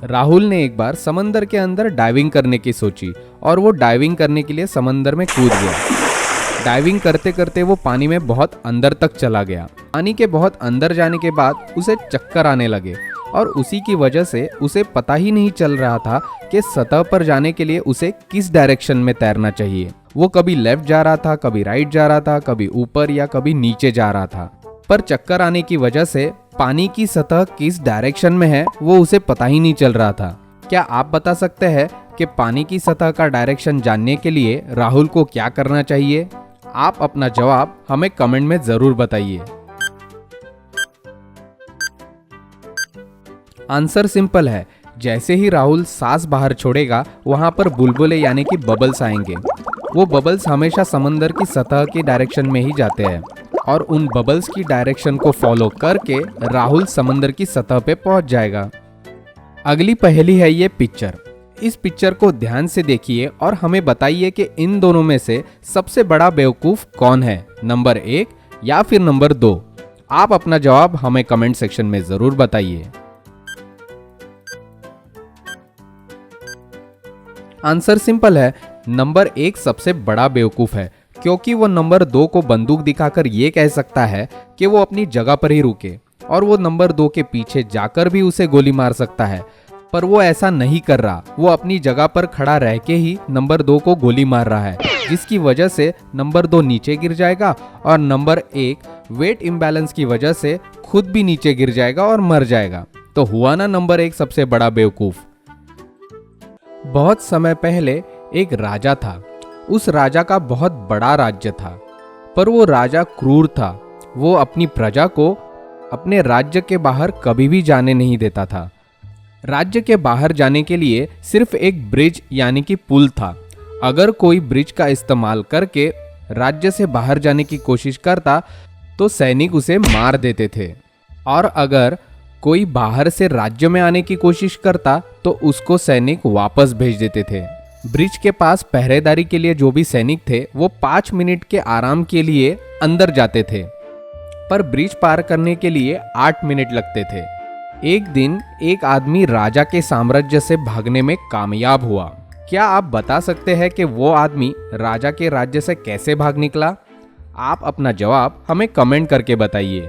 राहुल ने एक बार समंदर के अंदर डाइविंग करने की सोची और वो डाइविंग करने के लिए समंदर में कूद गया। डाइविंग करते करते वो पानी में बहुत अंदर तक चला गया। पानी के बहुत अंदर जाने के बाद उसे चक्कर आने लगे और उसी की वजह से उसे पता ही नहीं चल रहा था कि सतह पर जाने के लिए उसे किस डायरेक्शन में तैरना चाहिए। वो कभी लेफ्ट जा रहा था, कभी राइट जा रहा था, कभी ऊपर या कभी नीचे जा रहा था। पर चक्कर आने की वजह से पानी की सतह किस डायरेक्शन में है वो उसे पता ही नहीं चल रहा था। क्या आप बता सकते हैं कि पानी की सतह का डायरेक्शन जानने के लिए राहुल को क्या करना चाहिए? आप अपना जवाब हमें कमेंट में जरूर बताइए। आंसर सिंपल है। जैसे ही राहुल सांस बाहर छोड़ेगा वहां पर बुलबुले यानी कि बबल्स आएंगे। वो बबल्स हमेशा समंदर की सतह की डायरेक्शन में ही जाते हैं और उन बबल्स की डायरेक्शन को फॉलो करके राहुल समंदर की सतह पे पहुंच जाएगा। अगली पहेली है ये पिक्चर। इस पिक्चर को ध्यान से देखिए और हमें बताइए कि इन दोनों में से सबसे बड़ा बेवकूफ कौन है, नंबर 1 या फिर नंबर 2। आप अपना जवाब हमें कमेंट सेक्शन में जरूर बताइए। आंसर सिंपल है, नंबर 1 सबसे बड़ा बेवकूफ है, क्योंकि वो नंबर 2 को बंदूक दिखाकर ये कह सकता है कि वो अपनी जगह पर ही रुके और वो नंबर 2 के पीछे जाकर भी उसे गोली मार सकता है। पर वो ऐसा नहीं कर रहा। वो अपनी जगह पर खड़ा रह के ही नंबर 2 को गोली मार रहा है, जिसकी वजह से नंबर 2 नीचे गिर जाएगा और नंबर 1 वेट इम्बैलेंस की वजह से खुद भी नीचे गिर जाएगा और मर जाएगा। तो हुआ ना नंबर 1 सबसे बड़ा बेवकूफ। बहुत समय पहले एक राजा था। उस राजा का बहुत बड़ा राज्य था, पर वो राजा क्रूर था। वो अपनी प्रजा को अपने राज्य के बाहर कभी भी जाने नहीं देता था। राज्य के बाहर जाने के लिए सिर्फ एक ब्रिज यानी कि पुल था। अगर कोई ब्रिज का इस्तेमाल करके राज्य से बाहर जाने की कोशिश करता तो सैनिक उसे मार देते थे, और अगर कोई बाहर से राज्य में आने की कोशिश करता तो उसको सैनिक वापस भेज देते थे। ब्रिज के पास पहरेदारी के लिए जो भी सैनिक थे वो 5 मिनट के आराम के लिए अंदर जाते थे, पर ब्रिज पार करने के लिए 8 मिनट लगते थे। एक दिन एक आदमी राजा के साम्राज्य से भागने में कामयाब हुआ। क्या आप बता सकते हैं कि वो आदमी राजा के राज्य से कैसे भाग निकला? आप अपना जवाब हमें कमेंट करके बताइए।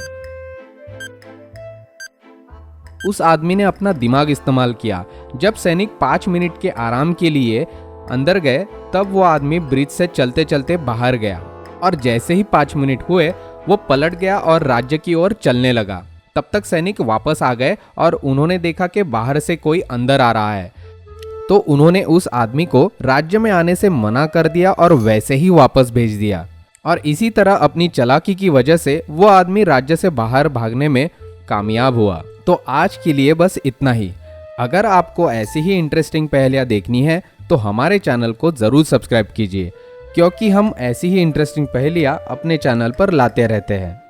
उस आदमी ने अपना दिमाग इस्तेमाल किया। जब सैनिक 5 मिनट के आराम के लिए अंदर गए तब वो आदमी ब्रिज से चलते चलते बाहर गया, और जैसे ही 5 मिनट हुए वो पलट गया और राज्य की ओर चलने लगा। तब तक सैनिक वापस आ गए और उन्होंने देखा कि बाहर से कोई अंदर आ रहा है, तो उन्होंने उस आदमी को राज्य में आने से मना कर दिया और वैसे ही वापस भेज दिया। और इसी तरह अपनी चालाकी की वजह से वो आदमी राज्य से बाहर भागने में कामयाब हुआ। तो आज के लिए बस इतना ही। अगर आपको ऐसी ही इंटरेस्टिंग पहेलियाँ देखनी है तो हमारे चैनल को ज़रूर सब्सक्राइब कीजिए, क्योंकि हम ऐसी ही इंटरेस्टिंग पहेलियाँ अपने चैनल पर लाते रहते हैं।